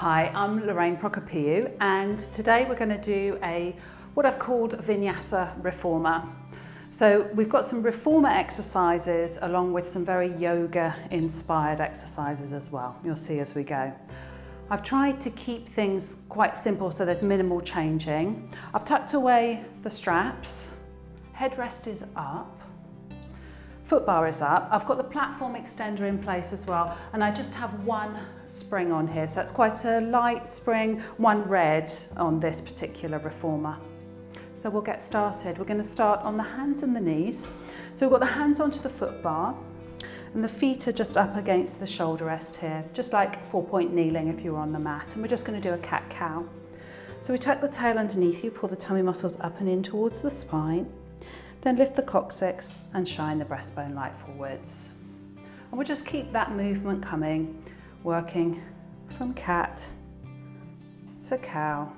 Hi, I'm Loraine Prokopiou, and today we're going to do what I've called Vinyasa Reformer. So we've got some reformer exercises along with some very yoga inspired exercises as well. You'll see as we go. I've tried to keep things quite simple so there's minimal changing. I've tucked away the straps, headrest is up, foot bar is up. I've got the platform extender in place as well, and I just have one spring on here. So it's quite a light spring, one red on this particular reformer. So we'll get started. We're going to start on the hands and the knees. So we've got the hands onto the foot bar and the feet are just up against the shoulder rest here, just like 4-point kneeling if you were on the mat. And we're just going to do a cat-cow. So we tuck the tail underneath you, pull the tummy muscles up and in towards the spine. Then lift the coccyx and shine the breastbone light forwards. And we'll just keep that movement coming, working from cat to cow.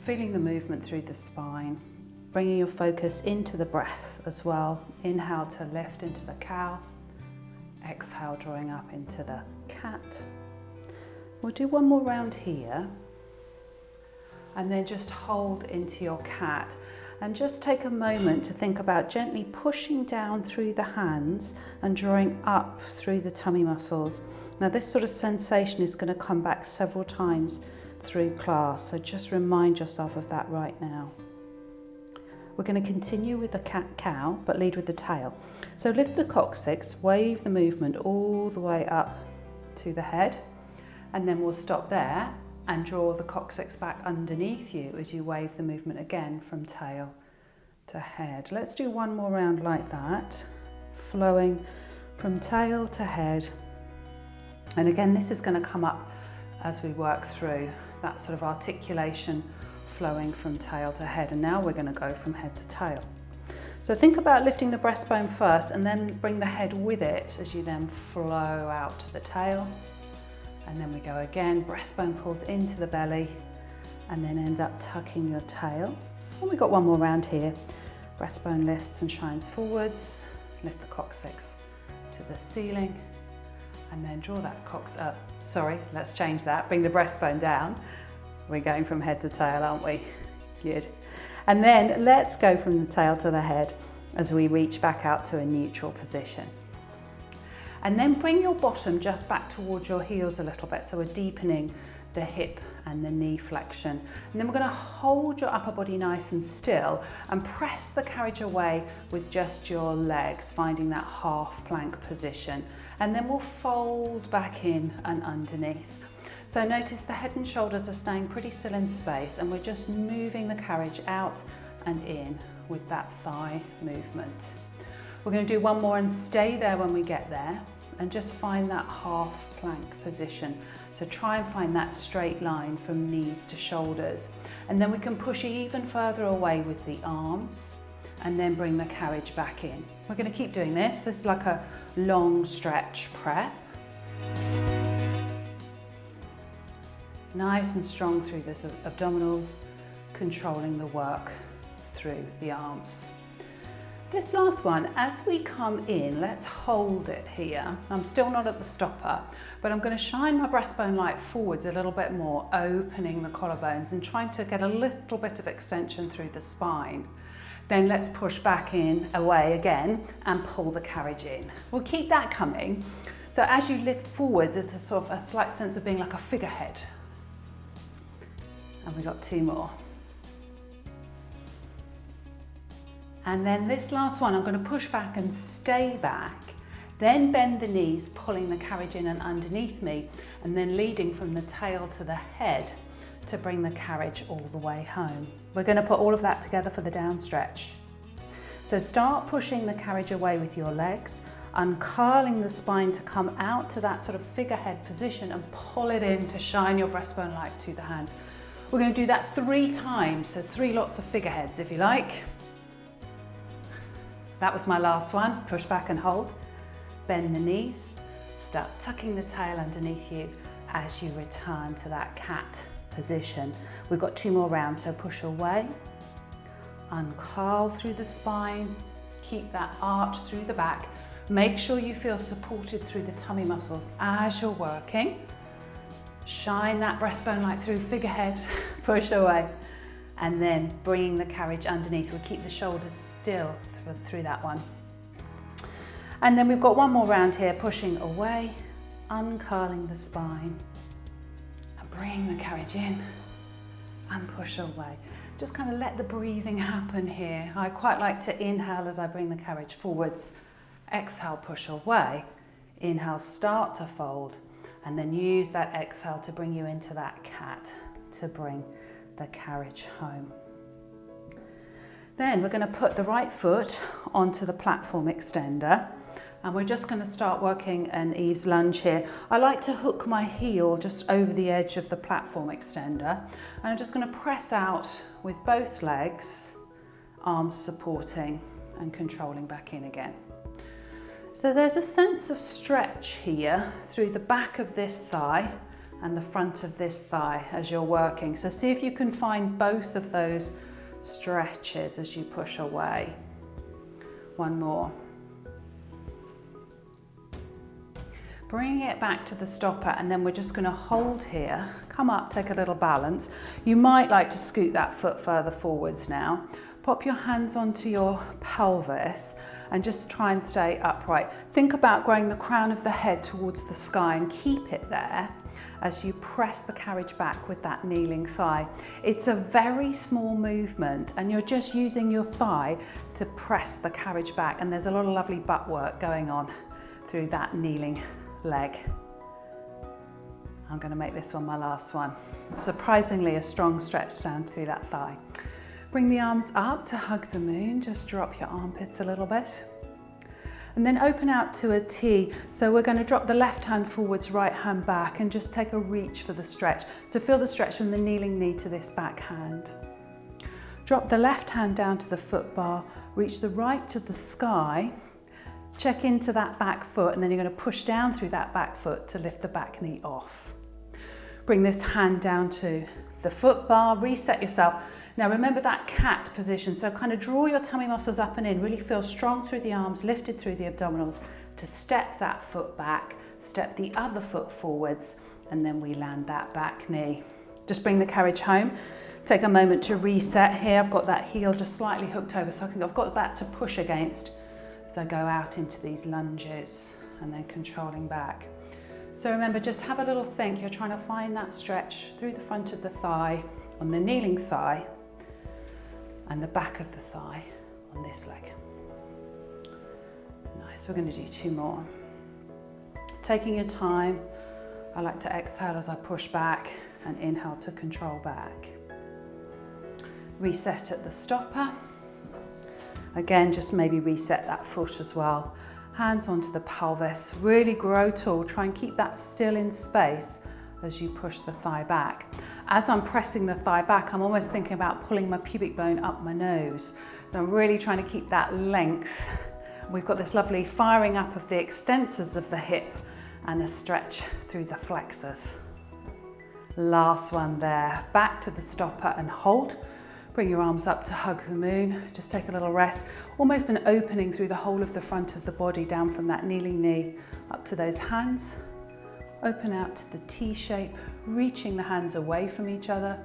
Feeling the movement through the spine, bringing your focus into the breath as well. Inhale to lift into the cow, exhale drawing up into the cat. We'll do one more round here. And then just hold into your cat and just take a moment to think about gently pushing down through the hands and drawing up through the tummy muscles. Now this sort of sensation is going to come back several times through class, so just remind yourself of that right now. We're going to continue with the cat-cow, but lead with the tail. So lift the coccyx, wave the movement all the way up to the head, and then we'll stop there and draw the coccyx back underneath you as you wave the movement again from tail to head. Let's do one more round like that, flowing from tail to head. And again, this is going to come up as we work through that sort of articulation, flowing from tail to head. And now we're going to go from head to tail. So think about lifting the breastbone first and then bring the head with it as you then flow out to the tail. And then we go again, breastbone pulls into the belly and then end up tucking your tail. And we've got one more round here. Breastbone lifts and shines forwards, lift the coccyx to the ceiling and then draw that let's change that, bring the breastbone down. We're going from head to tail, aren't we? Good. And then let's go from the tail to the head as we reach back out to a neutral position. And then bring your bottom just back towards your heels a little bit, so we're deepening the hip and the knee flexion. And then we're going to hold your upper body nice and still and press the carriage away with just your legs, finding that half plank position. And then we'll fold back in and underneath. So notice the head and shoulders are staying pretty still in space, and we're just moving the carriage out and in with that thigh movement. We're going to do one more and stay there when we get there and just find that half plank position. So try and find that straight line from knees to shoulders. And then we can push even further away with the arms and then bring the carriage back in. We're going to keep doing this. This is like a long stretch prep. Nice and strong through the abdominals, controlling the work through the arms. This last one, as we come in, let's hold it here. I'm still not at the stopper, but I'm going to shine my breastbone light forwards a little bit more, opening the collarbones and trying to get a little bit of extension through the spine. Then let's push back in, away again, and pull the carriage in. We'll keep that coming. So as you lift forwards, there's a sort of a slight sense of being like a figurehead. And we've got two more. And then this last one, I'm going to push back and stay back, then bend the knees, pulling the carriage in and underneath me, and then leading from the tail to the head to bring the carriage all the way home. We're going to put all of that together for the down stretch. So start pushing the carriage away with your legs, uncurling the spine to come out to that sort of figurehead position and pull it in to shine your breastbone light to the hands. We're going to do that 3 times, so 3 lots of figureheads if you like. That was my last one. Push back and hold. Bend the knees. Start tucking the tail underneath you as you return to that cat position. We've got 2 more rounds, so push away. Uncurl through the spine. Keep that arch through the back. Make sure you feel supported through the tummy muscles as you're working. Shine that breastbone light through, figurehead, push away. And then bringing the carriage underneath. We'll keep the shoulders still through that one. And then we've got one more round here, pushing away, uncurling the spine, and bring the carriage in and push away. Just kind of let the breathing happen here. I quite like to inhale as I bring the carriage forwards, exhale, push away, inhale, start to fold, and then use that exhale to bring you into that cat to bring the carriage home. Then we're going to put the right foot onto the platform extender, and we're just going to start working an eaves lunge here. I like to hook my heel just over the edge of the platform extender, and I'm just going to press out with both legs, arms supporting and controlling back in again. So there's a sense of stretch here through the back of this thigh and the front of this thigh as you're working. So see if you can find both of those stretches as you push away. One more. Bring it back to the stopper, and then we're just going to hold here, come up, take a little balance. You might like to scoot that foot further forwards now. Pop your hands onto your pelvis and just try and stay upright. Think about growing the crown of the head towards the sky and keep it there as you press the carriage back with that kneeling thigh. It's a very small movement, and you're just using your thigh to press the carriage back, and there's a lot of lovely butt work going on through that kneeling leg. I'm going to make this one my last one. Surprisingly, a strong stretch down through that thigh. Bring the arms up to hug the moon, just drop your armpits a little bit. And then open out to a T. So we're going to drop the left hand forwards, right hand back, and just take a reach for the stretch. So feel the stretch from the kneeling knee to this back hand. Drop the left hand down to the foot bar, reach the right to the sky, check into that back foot, and then you're going to push down through that back foot to lift the back knee off. Bring this hand down to the foot bar, reset yourself. Now remember that cat position, so kind of draw your tummy muscles up and in, really feel strong through the arms, lifted through the abdominals to step that foot back, step the other foot forwards, and then we land that back knee. Just bring the carriage home. Take a moment to reset here. I've got that heel just slightly hooked over, so I've got that to push against as I go out into these lunges and then controlling back. So remember, just have a little think. You're trying to find that stretch through the front of the thigh, on the kneeling thigh, and the back of the thigh on this leg. Nice, we're going to do two more. Taking your time, I like to exhale as I push back and inhale to control back. Reset at the stopper. Again, just maybe reset that foot as well. Hands onto the pelvis, really grow tall. Try and keep that still in space as you push the thigh back. As I'm pressing the thigh back, I'm almost thinking about pulling my pubic bone up my nose. So I'm really trying to keep that length. We've got this lovely firing up of the extensors of the hip and a stretch through the flexors. Last one there. Back to the stopper and hold. Bring your arms up to hug the moon. Just take a little rest. Almost an opening through the whole of the front of the body, down from that kneeling knee up to those hands. Open out to the T shape, reaching the hands away from each other,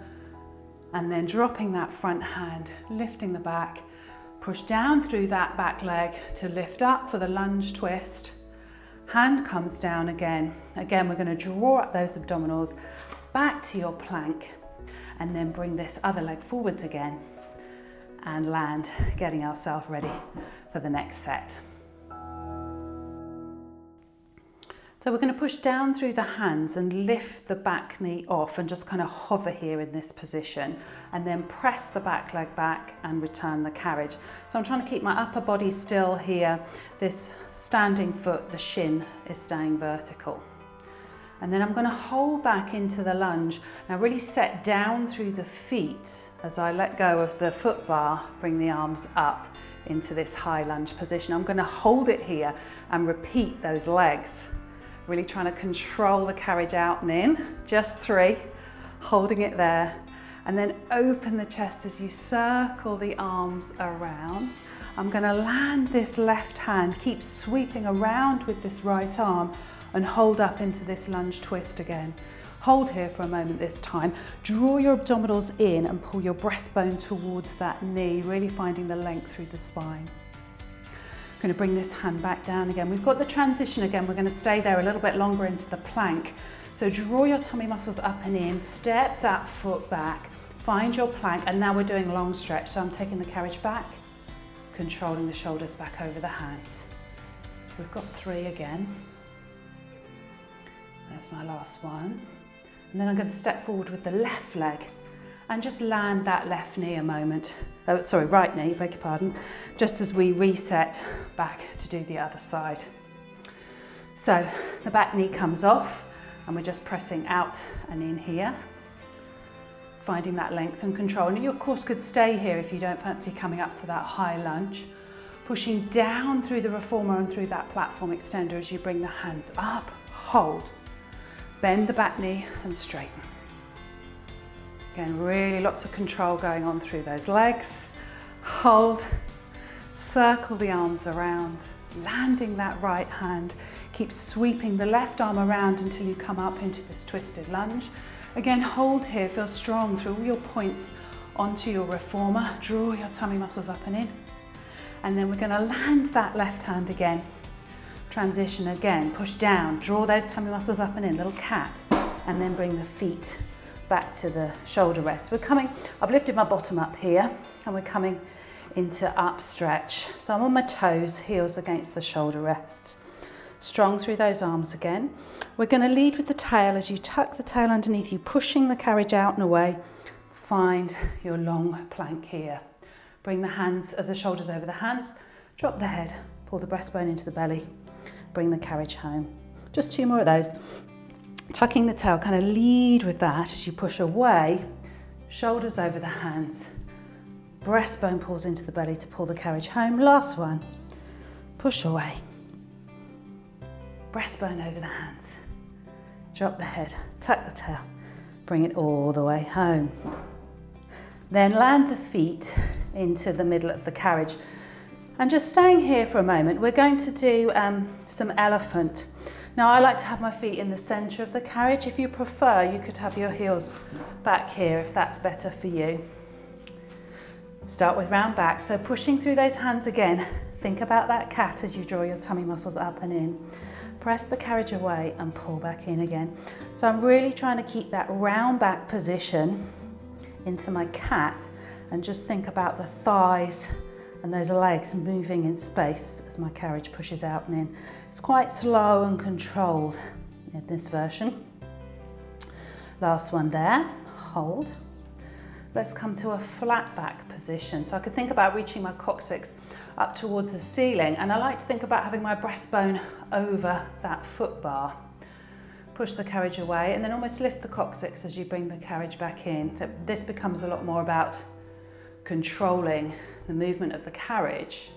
and then dropping that front hand, lifting the back. Push down through that back leg to lift up for the lunge twist. Hand comes down again. Again, we're going to draw up those abdominals back to your plank, and then bring this other leg forwards again and land, getting ourselves ready for the next set. So we're going to push down through the hands and lift the back knee off and just kind of hover here in this position, and then press the back leg back and return the carriage. So I'm trying to keep my upper body still here. This standing foot, the shin, is staying vertical. And then I'm going to hold back into the lunge. Now really set down through the feet as I let go of the foot bar, bring the arms up into this high lunge position. I'm going to hold it here and repeat those legs. Really trying to control the carriage out and in. Just 3, holding it there. And then open the chest as you circle the arms around. I'm going to land this left hand, keep sweeping around with this right arm and hold up into this lunge twist again. Hold here for a moment this time. Draw your abdominals in and pull your breastbone towards that knee, really finding the length through the spine. I'm going to bring this hand back down again. We've got the transition again. We're going to stay there a little bit longer into the plank. So draw your tummy muscles up and in, step that foot back, find your plank, and now we're doing long stretch. So I'm taking the carriage back, controlling the shoulders back over the hands. We've got 3 again. There's my last one. And then I'm going to step forward with the left leg and just land that left knee a moment. Oh, sorry, right knee, beg your pardon. Just as we reset back to do the other side. So the back knee comes off and we're just pressing out and in here. Finding that length and control. And you of course could stay here if you don't fancy coming up to that high lunge. Pushing down through the reformer and through that platform extender as you bring the hands up, hold. Bend the back knee and straighten. Again, really lots of control going on through those legs. Hold, circle the arms around, landing that right hand. Keep sweeping the left arm around until you come up into this twisted lunge. Again, hold here, feel strong through all your points onto your reformer. Draw your tummy muscles up and in. And then we're going to land that left hand again. Transition again, push down, draw those tummy muscles up and in, little cat. And then bring the feet back to the shoulder rest. I've lifted my bottom up here and we're coming into up stretch. So I'm on my toes, heels against the shoulder rests. Strong through those arms again. We're going to lead with the tail as you tuck the tail underneath you, pushing the carriage out and away. Find your long plank here. Bring the shoulders over the hands, drop the head, pull the breastbone into the belly, bring the carriage home. Just 2 more of those. Tucking the tail, kind of lead with that as you push away, shoulders over the hands, breastbone pulls into the belly to pull the carriage home. Last one, push away. Breastbone over the hands, drop the head, tuck the tail, bring it all the way home. Then land the feet into the middle of the carriage. And just staying here for a moment, we're going to do some elephant. Now I like to have my feet in the center of the carriage. If you prefer, you could have your heels back here if that's better for you. Start with round back, so pushing through those hands again. Think about that cat as you draw your tummy muscles up and in. Press the carriage away and pull back in again. So I'm really trying to keep that round back position into my cat and just think about the thighs and those legs moving in space as my carriage pushes out and in. It's quite slow and controlled in this version. Last one there, hold. Let's come to a flat back position. So I could think about reaching my coccyx up towards the ceiling, and I like to think about having my breastbone over that foot bar. Push the carriage away and then almost lift the coccyx as you bring the carriage back in. So this becomes a lot more about controlling the movement of the carriage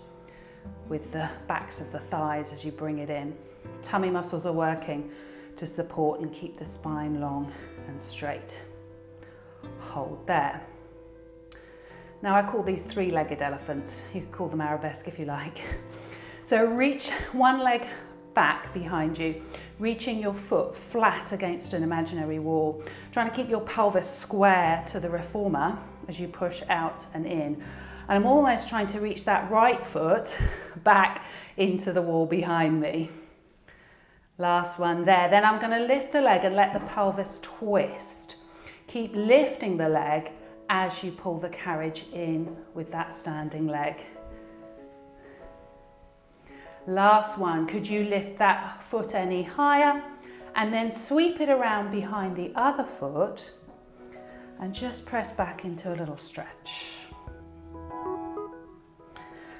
with the backs of the thighs as you bring it in. Tummy muscles are working to support and keep the spine long and straight. Hold there. Now I call these 3-legged elephants. You could call them arabesque if you like. So reach one leg back behind you, reaching your foot flat against an imaginary wall, trying to keep your pelvis square to the reformer as you push out and in. And I'm almost trying to reach that right foot back into the wall behind me. Last one there. Then I'm going to lift the leg and let the pelvis twist. Keep lifting the leg as you pull the carriage in with that standing leg. Last one. Could you lift that foot any higher and then sweep it around behind the other foot and just press back into a little stretch.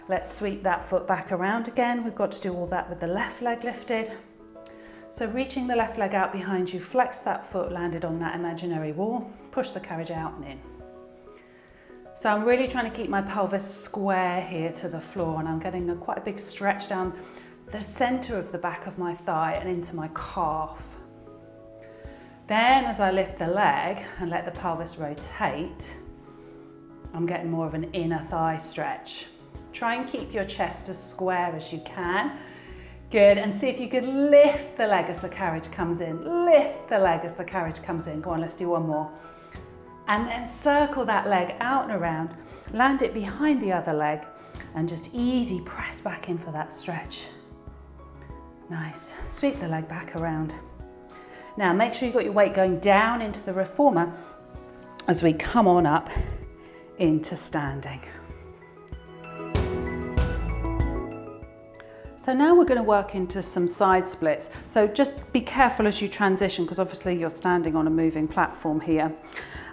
Let's sweep that foot back around again. We've got to do all that with the left leg lifted. So reaching the left leg out behind you, flex that foot landed on that imaginary wall, push the carriage out and in. So I'm really trying to keep my pelvis square here to the floor, and I'm getting quite a big stretch down the center of the back of my thigh and into my calf. Then as I lift the leg and let the pelvis rotate, I'm getting more of an inner thigh stretch. Try and keep your chest as square as you can. Good, and see if you could lift the leg as the carriage comes in. Lift the leg as the carriage comes in. Go on, let's do one more. And then circle that leg out and around. Land it behind the other leg and just easy press back in for that stretch. Nice. Sweep the leg back around. Now make sure you've got your weight going down into the reformer as we come on up into standing. So now we're going to work into some side splits. So just be careful as you transition, because obviously you're standing on a moving platform here.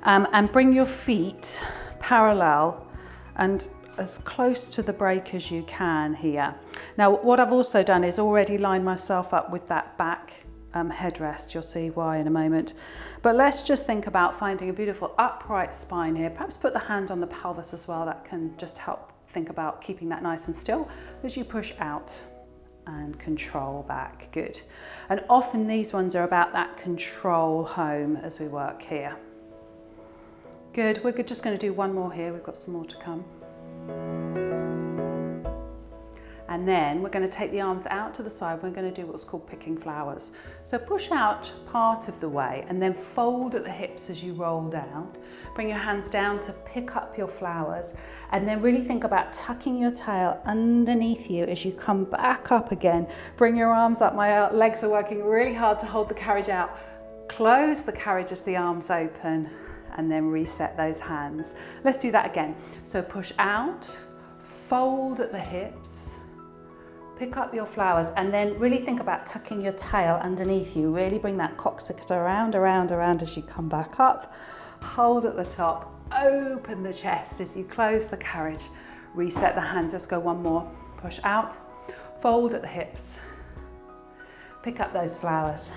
And bring your feet parallel and as close to the break as you can here. Now what I've also done is already line myself up with that back headrest. You'll see why in a moment. But let's just think about finding a beautiful upright spine here. Perhaps put the hand on the pelvis as well. That can just help think about keeping that nice and still as you push out and control back. Good. And often these ones are about that control home as we work here. Good. We're just going to do one more here. We've got some more to come. And then we're going to take the arms out to the side. We're going to do what's called picking flowers. So push out part of the way and then fold at the hips as you roll down. Bring your hands down to pick up your flowers, and then really think about tucking your tail underneath you as you come back up again. Bring your arms up. My legs are working really hard to hold the carriage out. Close the carriage as the arms open, and then reset those hands. Let's do that again. So push out, fold at the hips, pick up your flowers, and then really think about tucking your tail underneath you. Really bring that coccyx around as you come back up. Hold at the top, open the chest as you close the carriage. Reset the hands. Let's go one more. Push out, fold at the hips, pick up those flowers.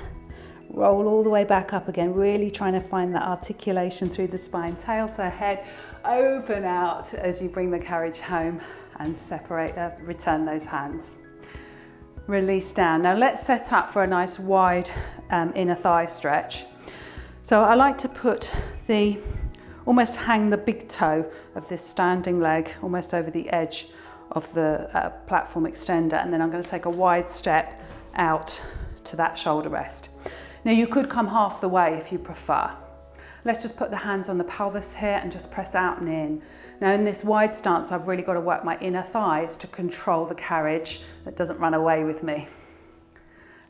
Roll all the way back up again, really trying to find that articulation through the spine. Tail to head, open out as you bring the carriage home and separate, return those hands. Release down. Now let's set up for a nice wide inner thigh stretch. So I like to almost hang the big toe of this standing leg almost over the edge of the platform extender, and then I'm going to take a wide step out to that shoulder rest. Now you could come half the way if you prefer. Let's just put the hands on the pelvis here and just press out and in. Now in this wide stance, I've really got to work my inner thighs to control the carriage that doesn't run away with me.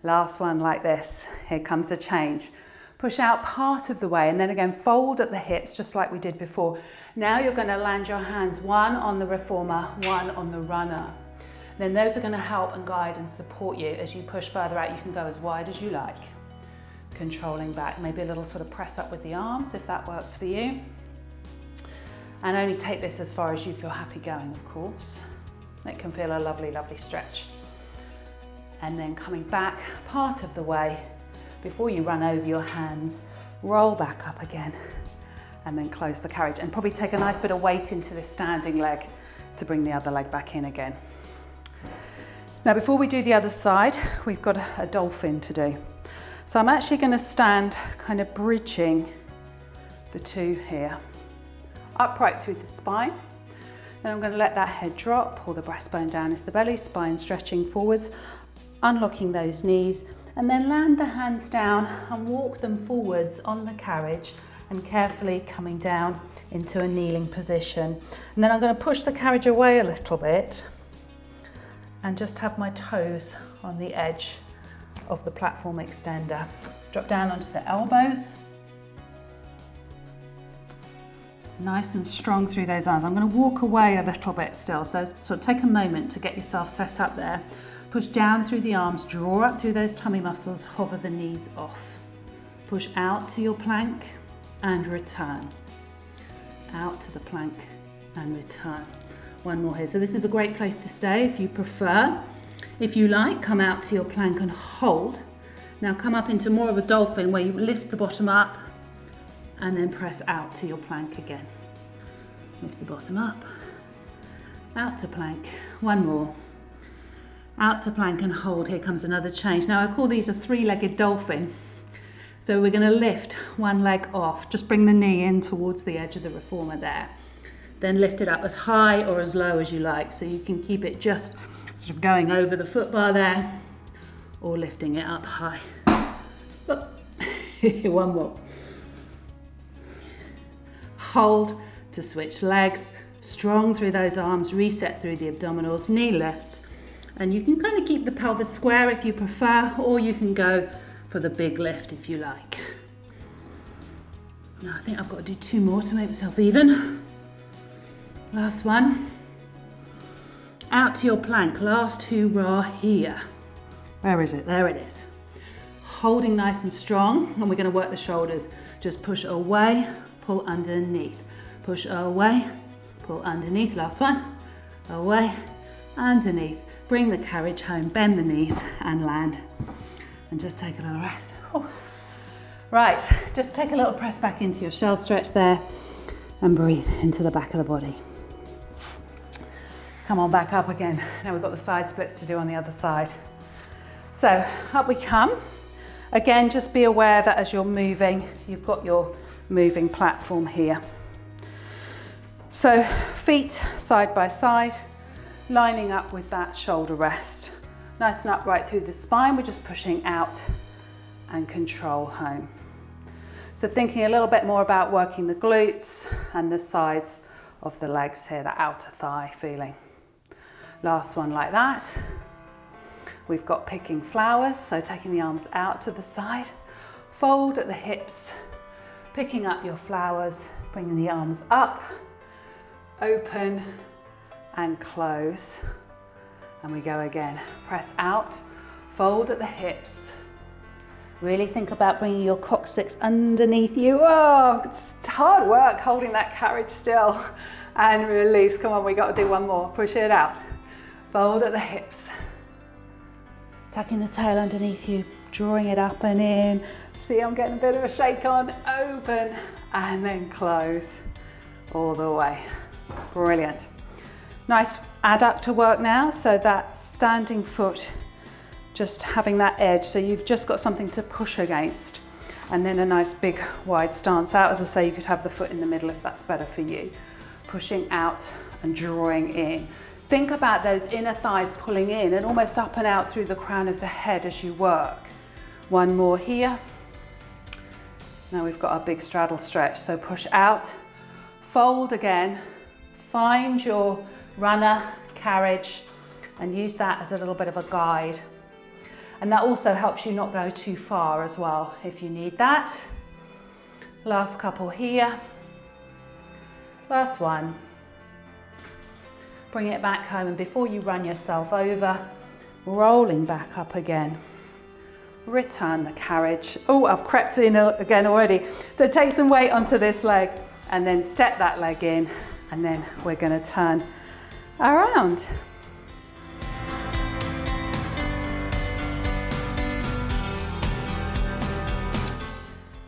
Last one like this. Here comes a change. Push out part of the way and then again fold at the hips just like we did before. Now you're going to land your hands, one on the reformer, one on the runner. Then those are going to help and guide and support you as you push further out. You can go as wide as you like. Controlling back, maybe a little sort of press up with the arms if that works for you. And only take this as far as you feel happy going, of course. It can feel a lovely, lovely stretch. And then coming back part of the way, before you run over your hands, roll back up again and then close the carriage, and probably take a nice bit of weight into this standing leg to bring the other leg back in again. Now before we do the other side, we've got a dolphin to do. So I'm actually going to stand kind of bridging the two here, upright through the spine. Then I'm going to let that head drop, pull the breastbone down into the belly, spine stretching forwards, unlocking those knees, and then land the hands down and walk them forwards on the carriage and carefully coming down into a kneeling position. And then I'm going to push the carriage away a little bit and just have my toes on the edge of the platform extender. Drop down onto the elbows. Nice and strong through those arms. I'm going to walk away a little bit still, so sort of take a moment to get yourself set up there. Push down through the arms, draw up through those tummy muscles, hover the knees off. Push out to your plank and return. Out to the plank and return. One more here. So this is a great place to stay if you prefer. If you like, come out to your plank and hold. Now come up into more of a dolphin where you lift the bottom up and then press out to your plank again. Lift the bottom up, out to plank. One more. Out to plank and hold. Here comes another change. Now I call these a three-legged dolphin. So we're going to lift one leg off. Just bring the knee in towards the edge of the reformer there. Then lift it up as high or as low as you like. So you can keep it just sort of going over the foot bar there, or lifting it up high. Oh. One more. Hold to switch legs, strong through those arms, reset through the abdominals, knee lifts, and you can kind of keep the pelvis square if you prefer, or you can go for the big lift if you like. Now I think I've got to do 2 more to make myself even. Last one. Out to your plank, last hoorah here. Where is it? There it is. Holding nice and strong, and we're going to work the shoulders. Just push away, pull underneath. Push away, pull underneath. Last one. Away, underneath. Bring the carriage home, bend the knees and land. And just take a little rest. Oh. Right, just take a little press back into your shell stretch there and breathe into the back of the body. Come on back up again. Now we've got the side splits to do on the other side. So up we come. Again, just be aware that as you're moving, you've got your moving platform here. So feet side by side, lining up with that shoulder rest. Nice and upright through the spine. We're just pushing out and control home. So thinking a little bit more about working the glutes and the sides of the legs here, the outer thigh feeling. Last one like that. We've got picking flowers, so taking the arms out to the side, fold at the hips, picking up your flowers, bringing the arms up, open and close. And we go again. Press out, fold at the hips. Really think about bringing your coccyx underneath you. Oh, it's hard work holding that carriage still. And release. Come on, we got to do one more. Push it out. Fold at the hips. Tucking the tail underneath you, drawing it up and in. See, I'm getting a bit of a shake on. Open and then close all the way. Brilliant. Nice adductor work now. So that standing foot, just having that edge. So you've just got something to push against. And then a nice big wide stance out. As I say, you could have the foot in the middle if that's better for you. Pushing out and drawing in. Think about those inner thighs pulling in and almost up and out through the crown of the head as you work. One more here. Now we've got our big straddle stretch. So push out, fold again, find your runner, carriage, and use that as a little bit of a guide. And that also helps you not go too far as well if you need that. Last couple here. Last one. Bring it back home, and before you run yourself over, rolling back up again. Return the carriage. Oh, I've crept in again already. So take some weight onto this leg and then step that leg in, and then we're going to turn around.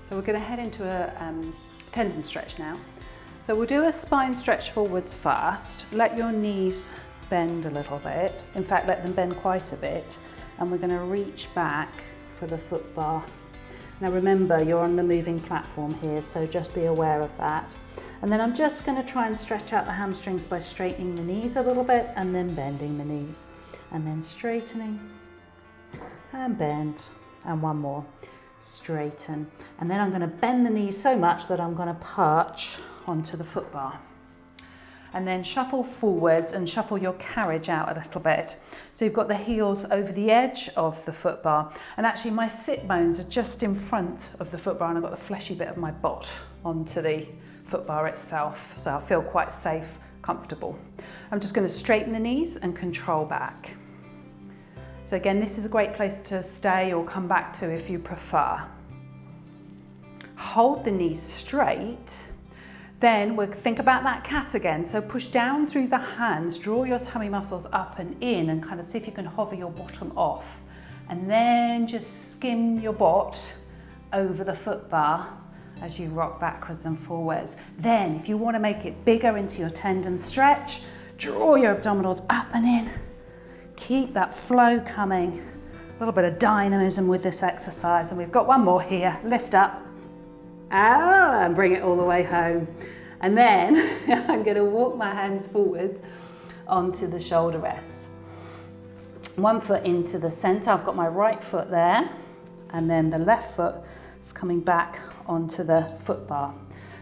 So we're going to head into a tendon stretch now. So we'll do a spine stretch forwards first. Let your knees bend a little bit. In fact, let them bend quite a bit. And we're going to reach back for the foot bar. Now remember, you're on the moving platform here, so just be aware of that. And then I'm just going to try and stretch out the hamstrings by straightening the knees a little bit and then bending the knees. And then straightening and bend. And one more. Straighten. And then I'm going to bend the knees so much that I'm going to perch onto the foot bar. And then shuffle forwards and shuffle your carriage out a little bit. So you've got the heels over the edge of the foot bar. And actually my sit bones are just in front of the foot bar, and I've got the fleshy bit of my bot onto the foot bar itself. So I feel quite safe, comfortable. I'm just going to straighten the knees and control back. So again, this is a great place to stay or come back to if you prefer. Hold the knees straight. Then we'll think about that cat again. So push down through the hands, draw your tummy muscles up and in, and kind of see if you can hover your bottom off. And then just skim your bot over the foot bar as you rock backwards and forwards. Then if you want to make it bigger into your tendon stretch, draw your abdominals up and in. Keep that flow coming. A little bit of dynamism with this exercise. And we've got one more here. Lift up. And bring it all the way home. And then I'm going to walk my hands forwards onto the shoulder rest. One foot into the center, I've got my right foot there, and then the left foot is coming back onto the foot bar,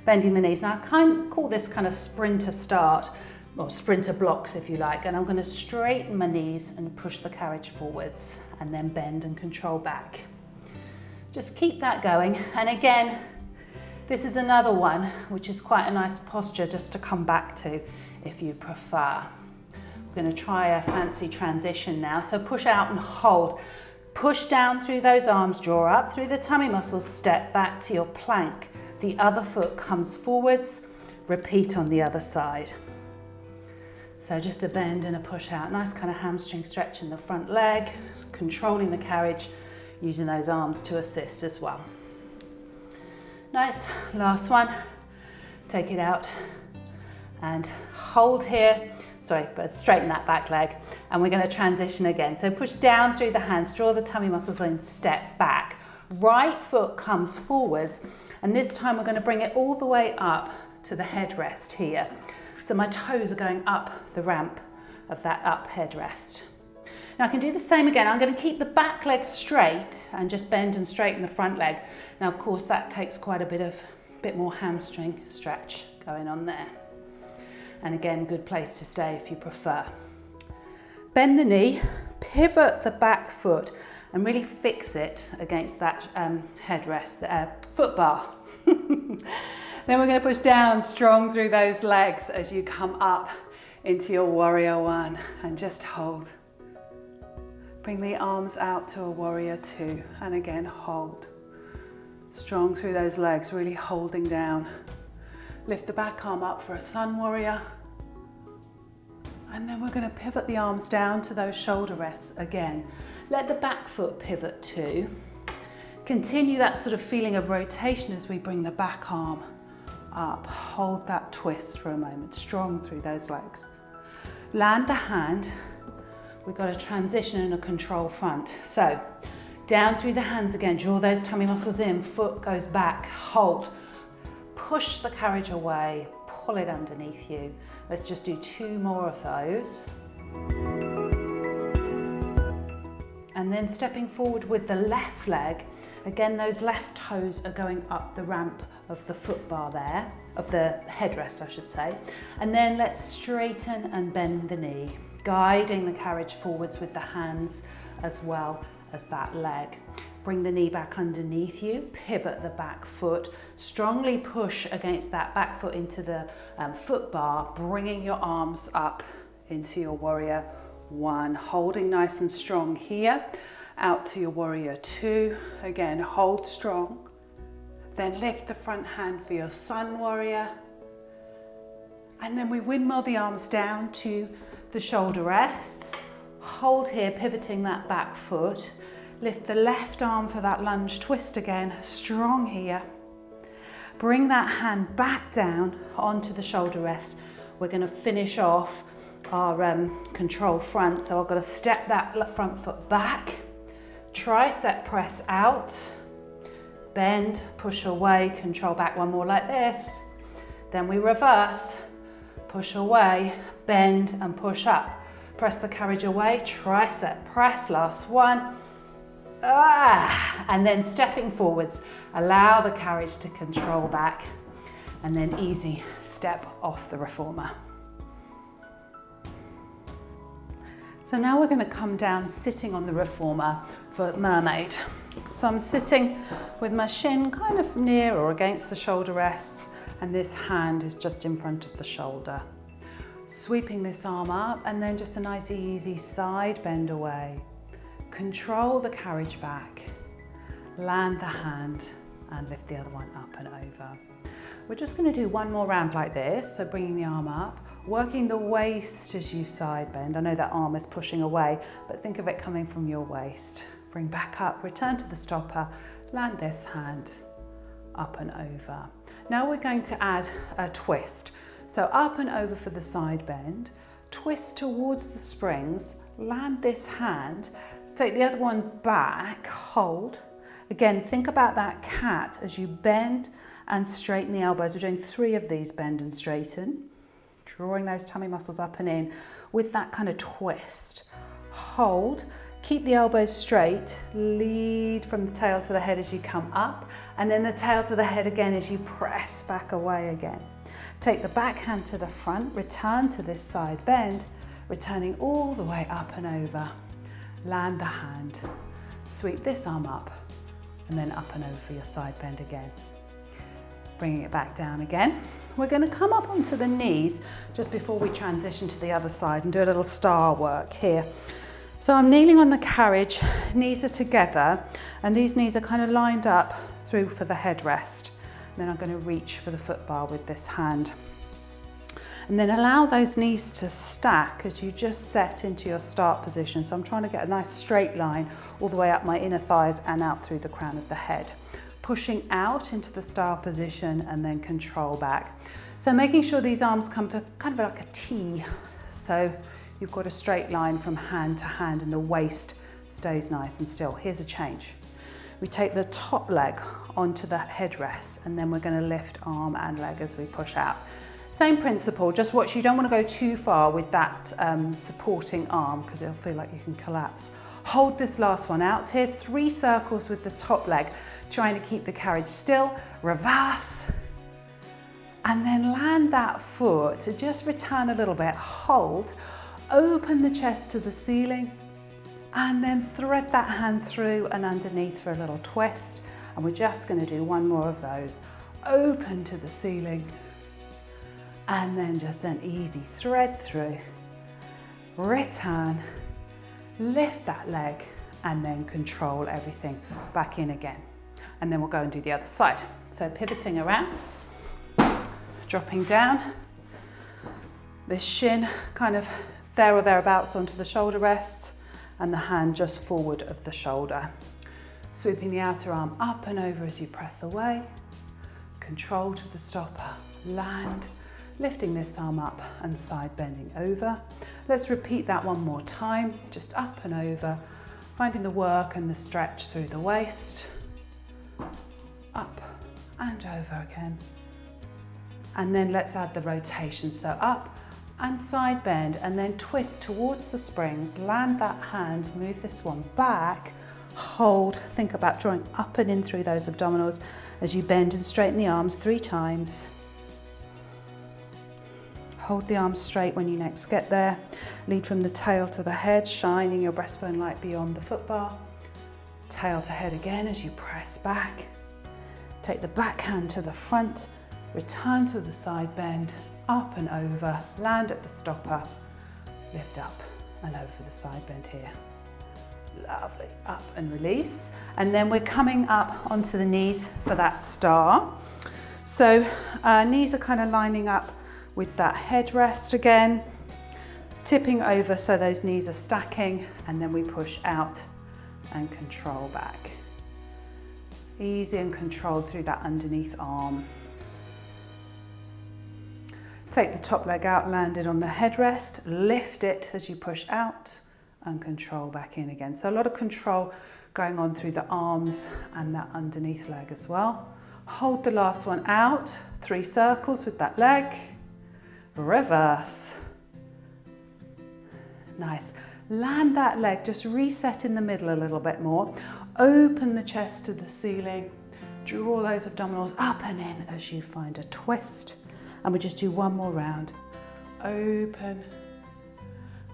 bending the knees. Now I kind of call this kind of sprinter start, or sprinter blocks if you like, and I'm going to straighten my knees and push the carriage forwards, and then bend and control back. Just keep that going, and again, this is another one which is quite a nice posture just to come back to if you prefer. We're going to try a fancy transition now. So push out and hold. Push down through those arms, draw up through the tummy muscles, step back to your plank. The other foot comes forwards, repeat on the other side. So just a bend and a push out. Nice kind of hamstring stretch in the front leg, controlling the carriage, using those arms to assist as well. Nice, last one. Take it out and hold here. Sorry, but straighten that back leg. And we're going to transition again. So push down through the hands, draw the tummy muscles in, step back. Right foot comes forwards, and this time we're going to bring it all the way up to the headrest here. So my toes are going up the ramp of that up headrest. Now I can do the same again. I'm going to keep the back leg straight and just bend and straighten the front leg. Now of course that takes quite a bit more hamstring stretch going on there. And again, good place to stay if you prefer. Bend the knee, pivot the back foot and really fix it against that headrest, foot bar. Then we're going to push down strong through those legs as you come up into your warrior one and just hold. Bring the arms out to a warrior two, and again hold. Strong through those legs, really holding down. Lift the back arm up for a sun warrior. And then we're going to pivot the arms down to those shoulder rests again. Let the back foot pivot too. Continue that sort of feeling of rotation as we bring the back arm up. Hold that twist for a moment, strong through those legs. Land the hand. We've got a transition and a control front. So down through the hands again, draw those tummy muscles in, foot goes back, hold. Push the carriage away, pull it underneath you. Let's just do 2 more of those. And then stepping forward with the left leg, again those left toes are going up the ramp of the foot bar there, of the headrest I should say. And then let's straighten and bend the knee, guiding the carriage forwards with the hands as well as that leg. Bring the knee back underneath you, pivot the back foot, strongly push against that back foot into the foot bar, bringing your arms up into your warrior one, holding nice and strong here, out to your warrior two, again hold strong, then lift the front hand for your sun warrior, and then we windmill the arms down to the shoulder rests, hold here, pivoting that back foot, lift the left arm for that lunge twist again, strong here. Bring that hand back down onto the shoulder rest. We're going to finish off our control front. So I've got to step that front foot back, tricep press out, bend, push away, control back. One more like this. Then we reverse, push away, bend and push up. Press the carriage away, tricep press, last one. And then stepping forwards, allow the carriage to control back, and then easy step off the reformer. So now we're going to come down sitting on the reformer for Mermaid. So I'm sitting with my shin kind of near or against the shoulder rests, and this hand is just in front of the shoulder. Sweeping this arm up, and then just a nice easy side bend away. Control the carriage back, land the hand and lift the other one up and over. We're just going to do one more round like this, so bringing the arm up, working the waist as you side bend. I know that arm is pushing away, but think of it coming from your waist. Bring back up, return to the stopper, land this hand up and over. Now we're going to add a twist. So up and over for the side bend, twist towards the springs, land this hand, take the other one back, hold. Again, think about that cat as you bend and straighten the elbows. We're doing 3 of these, bend and straighten. Drawing those tummy muscles up and in with that kind of twist. Hold, keep the elbows straight, lead from the tail to the head as you come up, and then the tail to the head again as you press back away again. Take the back hand to the front, return to this side bend, returning all the way up and over. Land the hand, sweep this arm up, and then up and over for your side bend again. Bringing it back down again. We're going to come up onto the knees just before we transition to the other side and do a little star work here. So I'm kneeling on the carriage, knees are together, and these knees are kind of lined up through for the headrest. And then I'm going to reach for the foot bar with this hand. And then allow those knees to stack as you just set into your start position. So I'm trying to get a nice straight line all the way up my inner thighs and out through the crown of the head. Pushing out into the star position and then control back. So making sure these arms come to kind of like a T. So you've got a straight line from hand to hand and the waist stays nice and still. Here's a change. We take the top leg onto the headrest and then we're going to lift arm and leg as we push out. Same principle, just watch, you don't want to go too far with that supporting arm because it'll feel like you can collapse. Hold this last one out here, 3 circles with the top leg, trying to keep the carriage still, reverse, and then land that foot to just return a little bit, hold, open the chest to the ceiling, and then thread that hand through and underneath for a little twist. And we're just going to do 1 more of those. Open to the ceiling, and then just an easy thread through, return, lift that leg, and then control everything back in again. And then we'll go and do the other side. So pivoting around, dropping down, this shin kind of there or thereabouts onto the shoulder rests, and the hand just forward of the shoulder. Sweeping the outer arm up and over as you press away, control to the stopper, land, lifting this arm up and side bending over. Let's repeat that 1 more time, just up and over, finding the work and the stretch through the waist, up and over again. And then let's add the rotation, so up and side bend, and then twist towards the springs, land that hand, move this one back, hold, think about drawing up and in through those abdominals as you bend and straighten the arms 3 times. Hold the arms straight when you next get there. Lead from the tail to the head, shining your breastbone light beyond the foot bar. Tail to head again as you press back. Take the back hand to the front, return to the side bend, up and over, land at the stopper, lift up and over the side bend here. Lovely, up and release. And then we're coming up onto the knees for that star. So knees are kind of lining up with that headrest again, tipping over so those knees are stacking, and then we push out and control back. Easy and controlled through that underneath arm. Take the top leg out, land it on the headrest, lift it as you push out and control back in again. So a lot of control going on through the arms and that underneath leg as well. Hold the last one out, 3 circles with that leg, reverse. Nice. Land that leg, just reset in the middle a little bit more. Open the chest to the ceiling. Draw those abdominals up and in as you find a twist. And we just do 1 more round. Open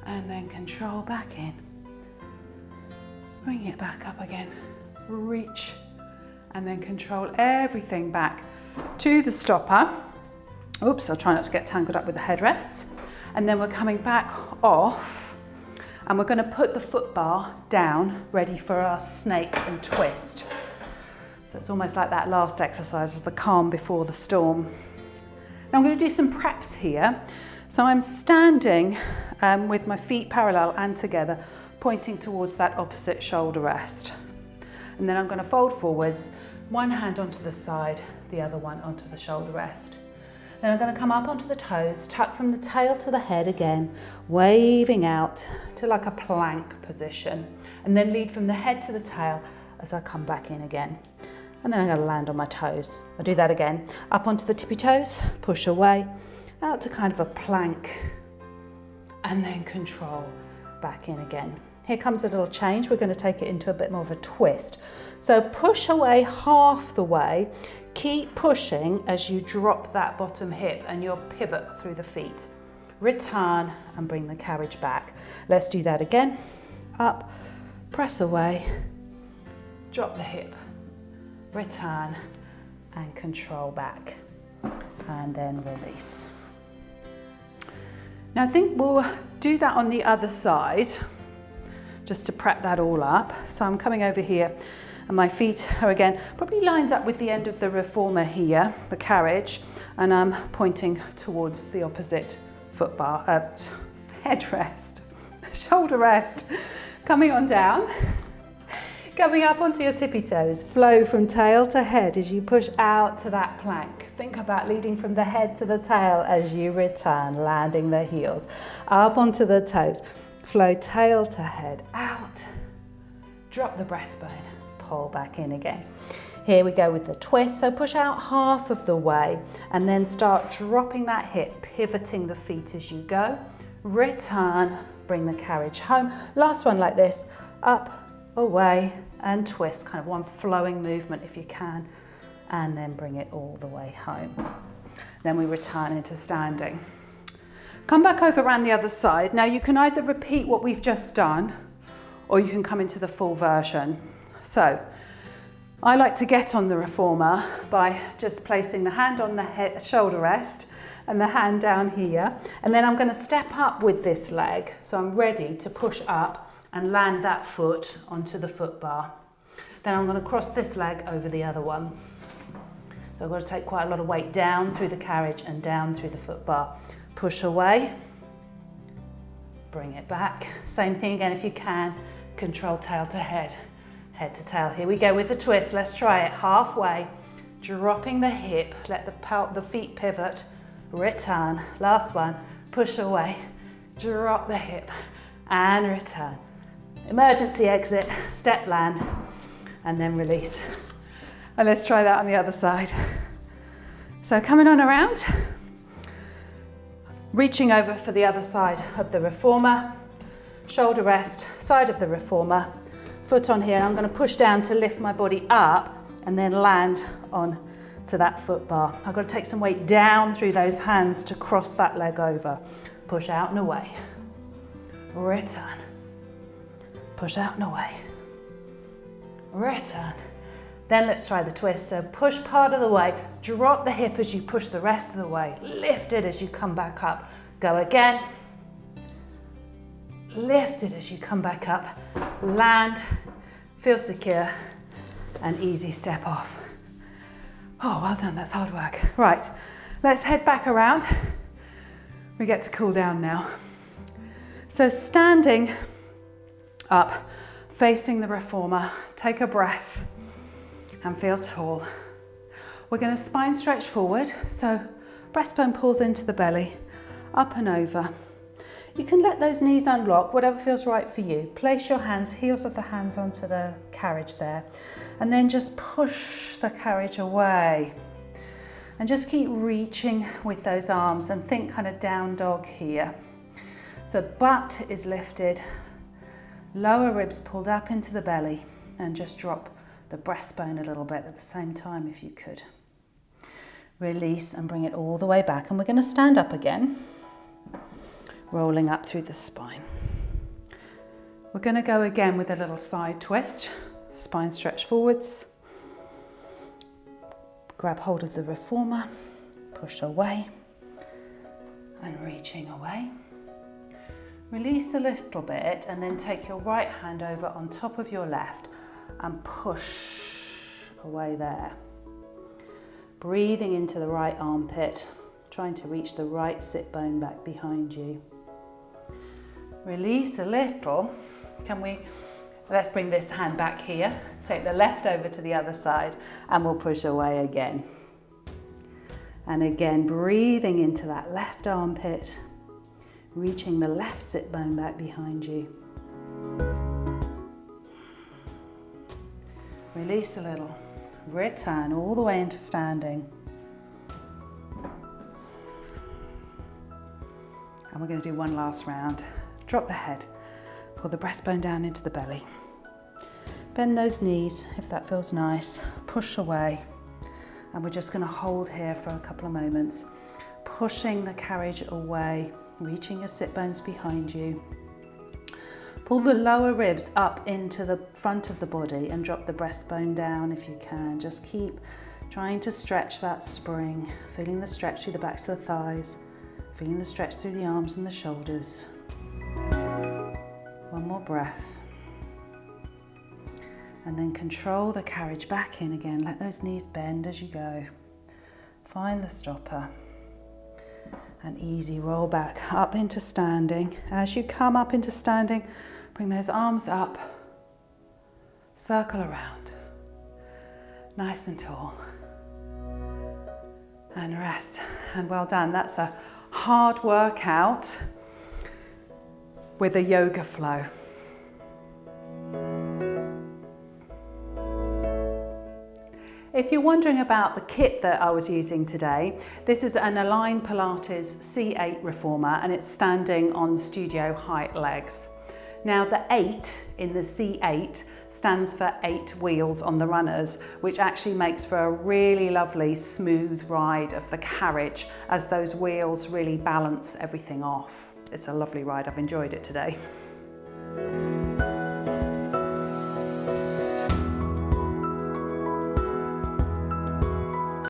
and then control back in. Bring it back up again. Reach and then control everything back to the stopper. Oops, I'll try not to get tangled up with the headrests. And then we're coming back off and we're going to put the foot bar down, ready for our snake and twist. So it's almost like that last exercise was the calm before the storm. Now I'm going to do some preps here. So I'm standing with my feet parallel and together, pointing towards that opposite shoulder rest. And then I'm going to fold forwards, one hand onto the side, the other one onto the shoulder rest. Then I'm going to come up onto the toes, tuck from the tail to the head again, waving out to like a plank position. And then lead from the head to the tail as I come back in again. and then I'm going to land on my toes. I'll do that again. Up onto the tippy toes, push away, out to kind of a plank, and then control back in again. Here comes a little change. We're going to take it into a bit more of a twist. So push away half the way. Keep pushing as you drop that bottom hip and you'll pivot through the feet. Return and bring the carriage back. Let's do that again. Up, press away, drop the hip, return and control back, and then release. Now I think we'll do that on the other side, just to prep that all up. So I'm coming over here and my feet are again probably lined up with the end of the reformer here, the carriage, and I'm pointing towards the opposite foot bar, headrest, shoulder rest, coming on down. Coming up onto your tippy toes, flow from tail to head as you push out to that plank. Think about leading from the head to the tail as you return, landing the heels. Up onto the toes, flow tail to head, out. Drop the breastbone, pull back in again. Here we go with the twist, so push out half of the way and then start dropping that hip, pivoting the feet as you go. Return, bring the carriage home. Last one like this, up, away and twist, kind of one flowing movement if you can, and then bring it all the way home. Then we return into standing. Come back over around the other side. Now you can either repeat what we've just done or you can come into the full version. So I like to get on the reformer by just placing the hand on the head, shoulder rest and the hand down here, and then I'm going to step up with this leg so I'm ready to push up and land that foot onto the foot bar. Then I'm going to cross this leg over the other one. So I've got to take quite a lot of weight down through the carriage and down through the foot bar. Push away, bring it back. Same thing again if you can. Control tail to head, head to tail. Here we go with the twist. Let's try it. Halfway, dropping the hip, let the feet pivot, return. Last one, push away, drop the hip and return. Emergency exit, step land, and then release. And let's try that on the other side. So coming on around, reaching over for the other side of the reformer, shoulder rest, side of the reformer, foot on here, and I'm going to push down to lift my body up and then land on to that foot bar. I've got to take some weight down through those hands to cross that leg over. Push out and away. Return. Push out and away. Return. Then let's try the twist. So push part of the way, drop the hip as you push the rest of the way. Lift it as you come back up. Go again. Lift it as you come back up. Land, feel secure, and easy step off. Oh, well done, that's hard work. Right, let's head back around. We get to cool down now. So standing up, facing the reformer, take a breath and feel tall. We're going to spine stretch forward, so breastbone pulls into the belly, up and over. You can let those knees unlock, whatever feels right for you. Place your hands, heels of the hands onto the carriage there, and then just push the carriage away. And just keep reaching with those arms and think kind of down dog here. So butt is lifted, lower ribs pulled up into the belly, and just drop the breastbone a little bit at the same time if you could. Release and bring it all the way back, and we're going to stand up again, rolling up through the spine. We're going to go again with a little side twist, spine stretch forwards, grab hold of the reformer, push away and reaching away. Release a little bit and then take your right hand over on top of your left and push away there. Breathing into the right armpit, trying to reach the right sit bone back behind you. Release a little. Let's bring this hand back here. Take the left over to the other side and we'll push away again. And again, breathing into that left armpit, reaching the left sit bone back behind you. Release a little. return all the way into standing. And we're going to do one last round. Drop the head, pull the breastbone down into the belly. Bend those knees if that feels nice, push away. And we're just going to hold here for a couple of moments, pushing the carriage away, reaching your sit bones behind you. Pull the lower ribs up into the front of the body and drop the breastbone down if you can. Just keep trying to stretch that spring, feeling the stretch through the backs of the thighs, feeling the stretch through the arms and the shoulders. One more breath. And then control the carriage back in again. Let those knees bend as you go. Find the stopper. And easy roll back up into standing. As you come up into standing, bring those arms up. Circle around. Nice and tall. And rest. And well done. That's a hard workout with a yoga flow. If you're wondering about the kit that I was using today, this is an Align-Pilates C8 Reformer and it's standing on studio height legs. Now the 8 in the C8 stands for 8 wheels on the runners, which actually makes for a really lovely smooth ride of the carriage as those wheels really balance everything off. It's a lovely ride, I've enjoyed it today.